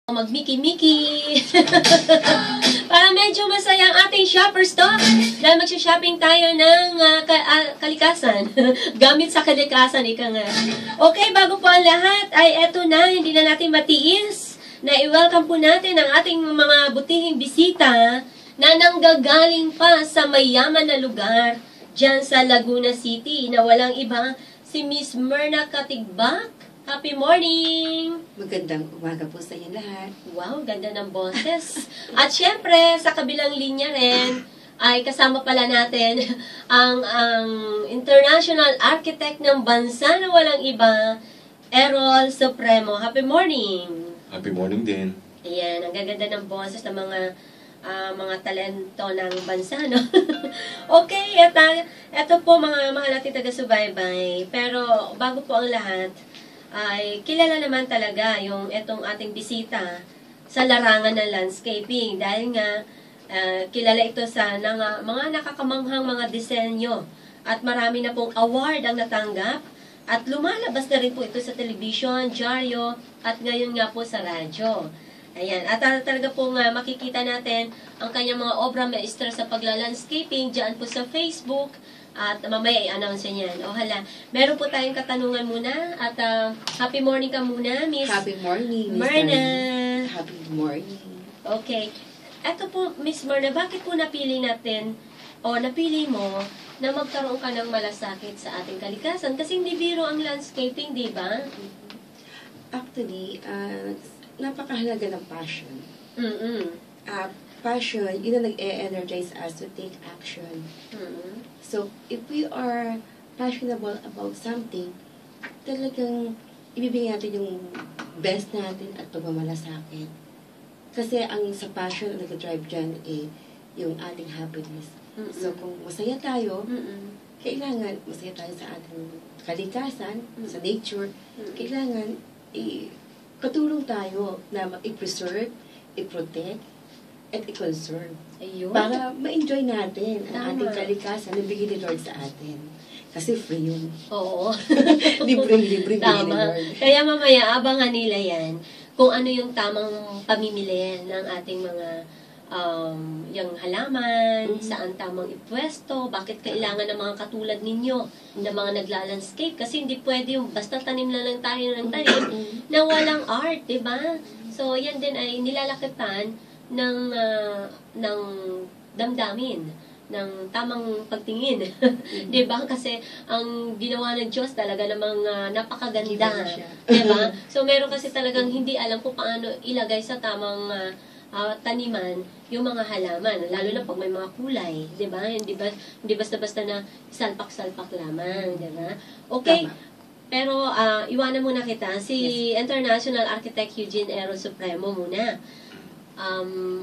Mag-miki-miki. Para medyo masaya ang ating shoppers to. Dahil magsha-shopping tayo ng kalikasan. Gamit sa kalikasan, ika nga. Okay, bago po ang lahat, ay eto na, hindi na natin matiis na i-welcome po natin ang ating mga butihing bisita na nanggagaling pa sa mayaman na lugar dyan sa Laguna City na walang iba, si Miss Myrna Katigbak. Happy morning! Magandang umaga po sa inyo lahat. Wow, ganda ng boses. At syempre, sa kabilang linya rin, ay kasama pala natin ang international architect ng bansa na walang iba, Errol Supremo. Happy morning! Happy morning din. Ayan, ang gaganda ng boses ng mga talento ng bansa, no? Okay, eto po mga mahal natin taga-subaybay. Pero bago po ang lahat, ay kilala naman talaga yung etong ating bisita sa larangan ng landscaping dahil nga kilala ito sa mga nakakamanghang mga disenyo at marami na pong award ang natanggap at lumalabas na rin po ito sa television, dyaryo at ngayon nga po sa radyo. Ayan, at talaga pong makikita natin ang kanyang mga obra maestra sa pagla-landscaping dyan po sa Facebook. At mamaya i-announce niyan. O hala, meron po tayong katanungan muna. At happy morning ka muna, Miss Happy morning, Miss Myrna. Happy morning. Okay. Eto po, Miss Myrna, bakit po napili mo na magkaroon ka ng malasakit sa ating kalikasan? Kasi hindi biro ang landscaping, di ba? Actually, napakahalaga ng passion. Passion, yun ang nag-e-energize us to take action. So, if we are passionate about something, talagang ibibigay natin yung best natin at pagmamalasakit. Kasi ang sa passion ang nag-drive dyan yung ating happiness. So, kung masaya tayo, kailangan masaya tayo sa ating kalikasan, sa nature, kailangan katulong tayo na i-preserve, i-protect, at i-conserve. Ayun. Para ma-enjoy natin ang ating kalikasan na bigyan ni Lord sa atin. Kasi free yun. Oo. Libre bigyan ni Tama. Lord. Kaya mamaya, abangan nila yan kung ano yung tamang pamimili ng ating mga yung halaman, saan tamang ipwesto, bakit kailangan ng mga katulad ninyo na mga nagla-landscape. Kasi hindi pwede yung basta tanim lang tayo ng tanim na walang art, di ba? So, yan din ay nilalakitan ng damdamin, ng tamang pagtingin. Diba? Kasi ang ginawa ng Diyos talaga namang napakaganda. Diba? So meron kasi talagang hindi alam kung paano ilagay sa tamang taniman yung mga halaman, lalo na pag may mga kulay, 'di ba? Hindi basta-basta na salpak-salpak lamang, 'di ba? Okay. Tama. Pero iwanan muna kita si International Architect Eugene Errol Supremo muna.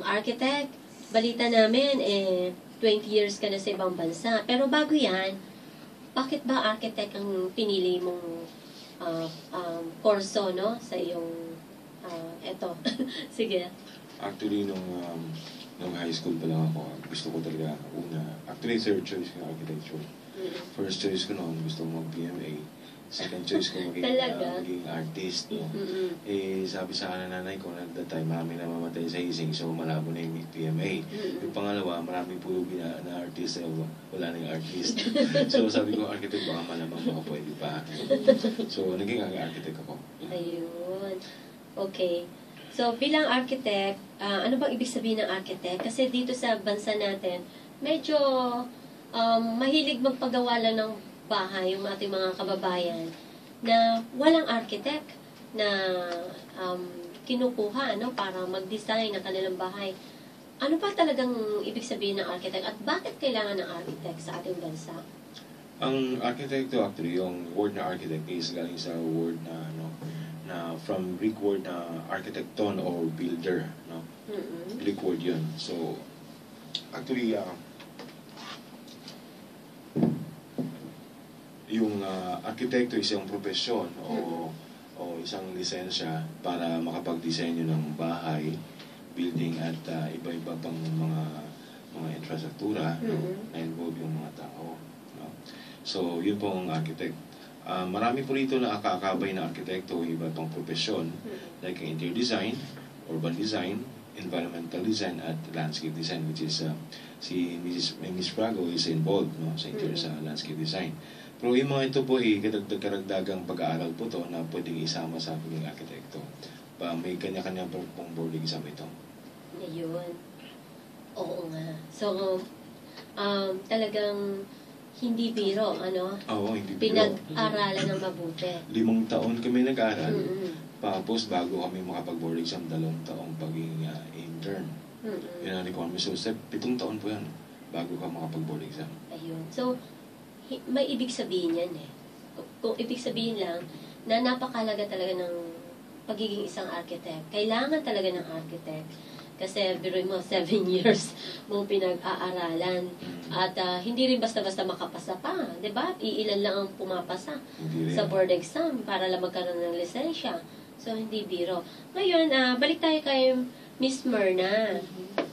Architect, balita namin 20 years ka na sa ibang bansa. Pero bago yan, bakit ba architect ang pinili mong kurso, no? Sa iyong, eto. Sige. Actually, nung high school pa lang ako, gusto ko talaga actually, third choice ko na architecture. First choice ko noon, gusto ko mag-PMA. Second choice ko maging artist. No? Sabi sa akin ng nanay ko, at that time, marami na mamatay sa ising, so malabo na yung PMA. Yung pangalawa, maraming pulubi na artist, wala na yung artist. So sabi ko, architect, baka malamang baka pwede pa. So naging architect ako. Ayun. Okay. So bilang architect, ano bang ibig sabihin ng architect? Kasi dito sa bansa natin, medyo mahilig magpagawa lang ng bahay yung ating mga kababayan na walang architect na kinukuha para mag-design ng kanilang bahay. Ano pa talagang ibig sabihin ng architect at bakit kailangan ng architect sa ating bansa? Ang arkitekto actually, yung word na architect is galing sa word na from Greek word na architekton or builder, no? Greek word yun. So actually yung arkitekto isang profesyon o isang lisensya para makapag-disenyo ng bahay, building at iba-iba pang mga infrastruktura na involve yung mga tao. No? So, yun po ang architect. Marami po rito na akakabay na arkitekto, iba pang profesyon, like interior design, urban design, environmental design, at landscape design, which is si Miss Frago is involved, no, sa interior sa landscape design. Pero yung mga ito po ay karagdagang pag-aaral po to na pwedeng isama sa pagiging arkitekto. May kanya-kanya pong board exam ito. Ayun. Oo nga. So, talagang hindi biro, ano? Oo, hindi biro. Pinag-aralan ng mabuti. 5 taon kami nag-aral. Tapos bago kami makapag-board exam, 2 taong pagiging intern. Yun ang requirement. So, 7 taon po yan bago ka makapag-board exam. Ayun. So, may ibig sabihin yan eh. Kung ibig sabihin lang, na napakalaga talaga ng pagiging isang architect. Kailangan talaga ng architect. Kasi, biruin mo, 7 years mong pinag-aaralan. At hindi rin basta-basta makapasa pa. Diba? Iilan lang ang pumapasa sa board exam para lang magkaroon ng lisensya. So, hindi biro. Ngayon, balik tayo kay Miss Myrna.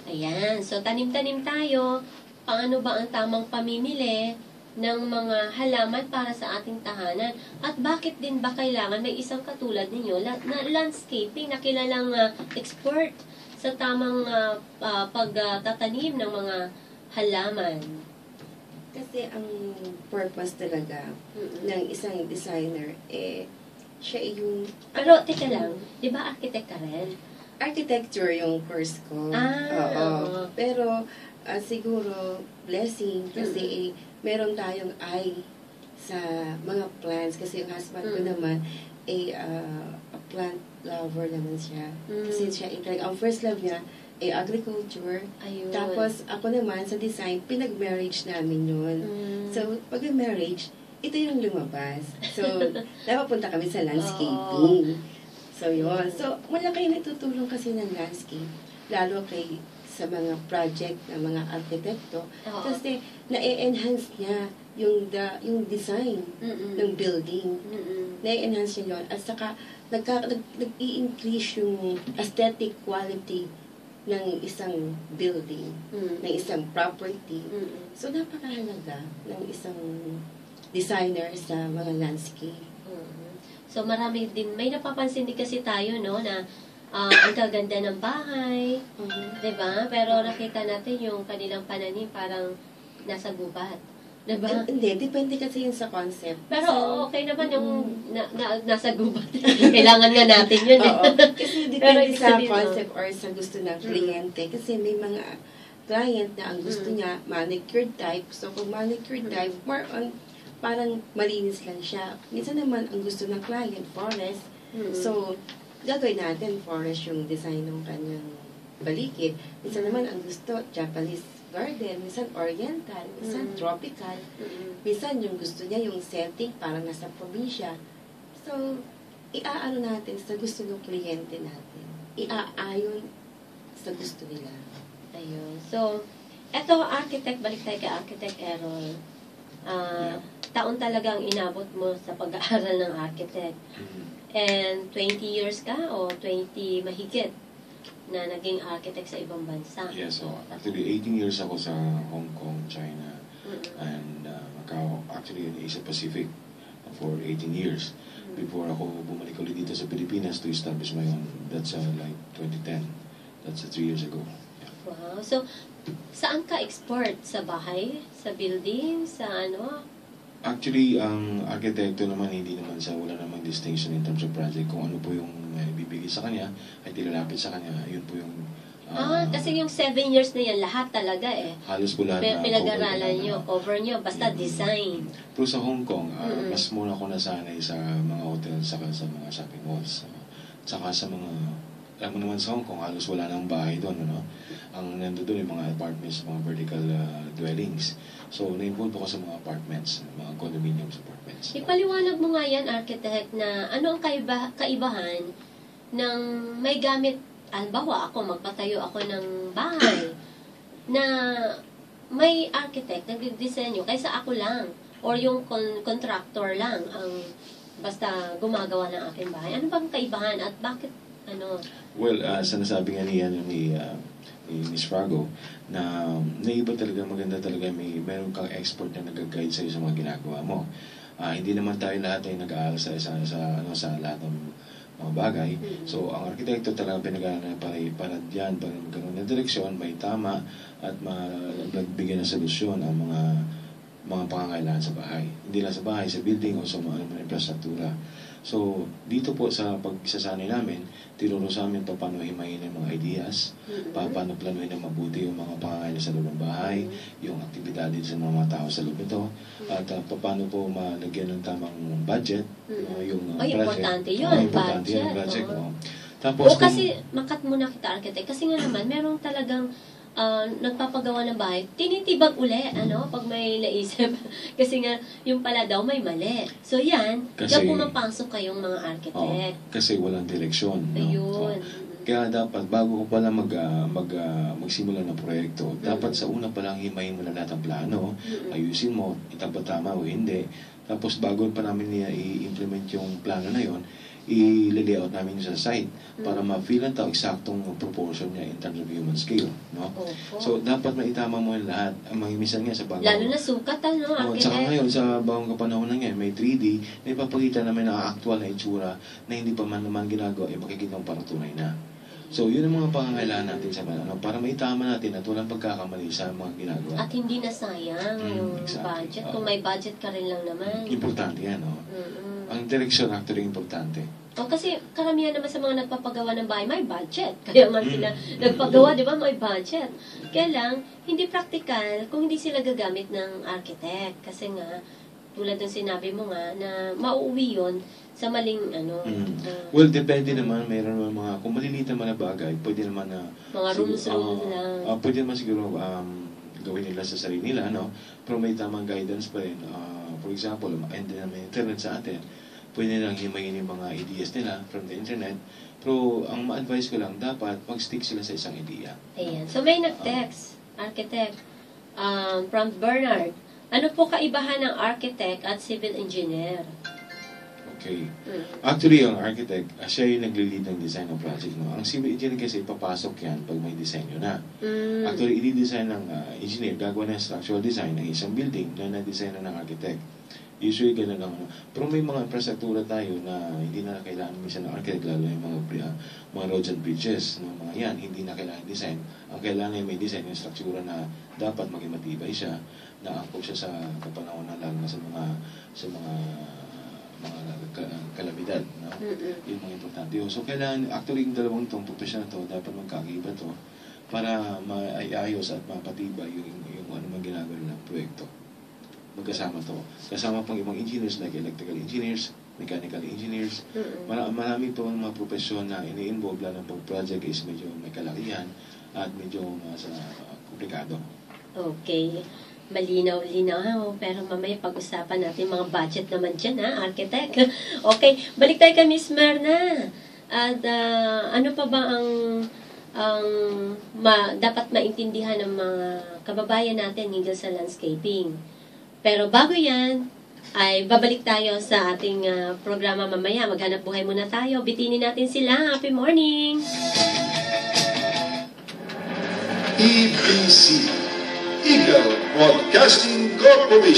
Ayan. So, tanim-tanim tayo. Paano ba ang tamang pamimili ng mga halaman para sa ating tahanan? At bakit din ba kailangan may isang katulad ninyo na landscaping na kilalang expert sa tamang pagtatanim ng mga halaman? Kasi ang purpose talaga ng isang designer, siya yung... Pero, teka lang, di ba architect ka rin? Architecture yung course ko. Oo. Pero, siguro, blessing, kasi meron tayong eye sa mga plants. Kasi yung husband ko naman, a plant lover naman siya. Kasi siya, ang first love niya, agriculture. Ayun. Tapos, ako naman, sa design, pinag-marriage namin yun. So, pag marriage, ito yung lumabas. So, napapunta kami sa landscaping. So, yun. So, malaki natutulong kasi ng landscape. Lalo sa mga project ng mga arkitekto. Kasi, na-enhance niya yung design ng building. Na-enhance niya yun. At saka, nag-i-increase yung aesthetic quality ng isang building, ng isang property. So, napakahalaga ng isang designer sa mga landscape. So, marami din, may napapansin din kasi tayo, no, na ang gaganda ng bahay, diba? Pero nakita natin yung kanilang pananim parang nasa gubat. Diba? Hindi, depende kasi yun sa concept. Pero okay naman yung nasa gubat. Kailangan nga natin yun. Kasi depende sa concept or sa gusto ng kliyente. Kasi may mga client na ang gusto niya manicured type. So, kung manicured type, more on parang malinis lang siya. Minsan naman, ang gusto ng client, forest. So, gagawin natin forest yung design ng kanyang balikid. Minsan naman, ang gusto, Japanese garden. Minsan, oriental. Minsan, tropical. Minsan, yung gusto niya, yung setting, parang nasa probinsya. So, iaano natin sa gusto ng kliyente natin. Iaayon sa gusto nila. Ayun. So, eto, architect, balik tayo kay Architect Errol. Taon talagang inabot mo sa pag-aaral ng architect. And 20 years ka o 20 mahigit na naging architect sa ibang bansa? Yes, so actually 18 years ako sa Hong Kong, China, and Macau, actually in Asia Pacific for 18 years. Before ako bumalik ulit dito sa Pilipinas to establish my own. That's like 2010. That's 3 years ago. Yeah. Wow. So, saan ka export? Sa bahay? Sa building? Sa ano? Actually, ang arkitekto naman, hindi naman wala namang distinction in terms of project. Kung ano po yung bibigay sa kanya, ay tilalapit sa kanya, yun po yung... kasi yung 7 years na yan, lahat talaga eh. Halos po lahat na pinag-aralan nyo, cover nyo, basta design. Pero sa Hong Kong, mas muna ako nasanay sa mga hotel, saka sa mga shopping malls. Saka sa mga... Alam mo naman sa Hong Kong, halos wala nang bahay doon, ano? Ang nando doon yung mga apartments, mga vertical dwellings. So, na-involve ako sa mga apartments, mga condominiums apartments. Ipaliwanag mo nga yan, architect, na ano ang kaibahan ng may gamit, halimbawa ako, magpatayo ako ng bahay, na may architect, nagdidisenyo, kaysa ako lang, or yung contractor lang, ang basta gumagawa ng aking bahay. Ano bang kaibahan at bakit, ano? Well, sa nasabi nga ni Miss Frago, na naiba talaga, maganda talaga, meron kang expert na nag-guide sa'yo sa mga ginagawa mo. Hindi naman tayo lahat ay nag-aaral sa lahat ng mga bagay. So, ang arkitekto talagang pinag-aaral para diyan, para magkaroon ng direksyon, may tama at magbigay ng solusyon ang mga pangangailangan sa bahay. Hindi lang sa bahay, sa building o sa mga infrastruktura. So, dito po sa pagsasanay namin, tinuro sa amin paano himayin ang mga ideas, paano planuhin ng mabuti yung mga pangangailangan sa loob ng bahay, yung aktibidades sa mga tao sa loob nito, at paano po malagyan ng tamang budget, yung importante yun, budget. Tapos, kasi, makat muna kita, architect, kasi nga naman, merong talagang nagpapagawa ng bahay, tinitibag uli, pag may naisip. Kasi nga, yung pala daw may mali. So yan, kaya pumapasok kayong mga architect. Kasi walang direksyon. Ayun. Kaya dapat, bago ko pala magsimula ng proyekto, dapat sa una palang himayin mo na lahat ang plano, ayusin mo, tama o hindi. Tapos bago pa namin i-implement yung plano na yon, i-layout namin sa site para ma-feel ang tao eksaktong proportion niya in terms of human scale, no? So, dapat maitama mo yung lahat. Minsan nga sa bagong... Lalo na sukat, architect? Saka ngayon, sa bagong kapanahon na ngayon, may 3D, na ipapakita namin ang actual na itsura na hindi pa man naman ginagawa, makikita mo parang tunay na. So, yun ang mga pangangailangan natin sa para maitama natin at walang pagkakamali sa mga ginagawa. At hindi na sayang yung budget. Kung may budget ka rin lang naman. Importante yan, no? Ang direksyon actually importante. Kasi karamihan naman sa mga nagpapagawa ng bahay, may budget. Kaya nga sila nagpagawa, di ba, may budget. Kaya lang, hindi practical kung hindi sila gagamit ng architect. Kasi nga, tulad ng sinabi mo nga, na mauuwi yun sa maling well, depende naman. Mayroon naman mga, kung maliliit naman na bagay, pwede naman na... Mga rules lang. Pwede naman siguro gawin nila sa sarili nila, no? Pero may tamang guidance pa rin. For example, and then may internet sa atin, pwede lang himayin yung mga ideas nila from the internet. Pero ang ma-advise ko lang, dapat mag-stick sila sa isang idea. Ayan. So may nag-text, architect, from Bernard. Ano po kaibahan ng architect at civil engineer? Okay. Actually, ang architect, siya yung nagli-lead ng design ng project. No? Ang civil engineer kasi, papasok yan pag may disenyo na. Actually, i-design ng engineer, gagawa ng structural design ng isang building na na-design na ng architect. Usually, gano'n lang. Pero may mga infrastruktura tayo na hindi na kailangan minsan ng architect, lalo yung mga roads and bridges. No? Mga yan, hindi na kailangan design. Ang kailangan may design yung struktura na dapat maging matibay siya, na angkop siya sa kapanahon na lang sa mga kalamidad, no? Yung mga importante yun. So, kailangan, actually, yung dalawang itong profesyon na ito, dapat magkakiba to para maayos at mapatibay yung ano mang ginagawa ng proyekto. Magkasama to. Kasama pang ibang engineers like electrical engineers, mechanical engineers. Marami po mga profesyon na ini-involve lang ng project is medyo may kalakihan at medyo komplikado. Okay. Malinaw-linaw, pero mamaya pag-usapan natin mga budget naman dyan, architect. Okay, balik tayo kay Miss Merna. At ano pa ba ang dapat maintindihan ng mga kababayan natin hinggil sa landscaping? Pero bago yan, ay babalik tayo sa ating programa mamaya. Maghanap buhay muna tayo. Bitinin natin sila. Happy morning! EBC, Eagle Broadcasting Corporation.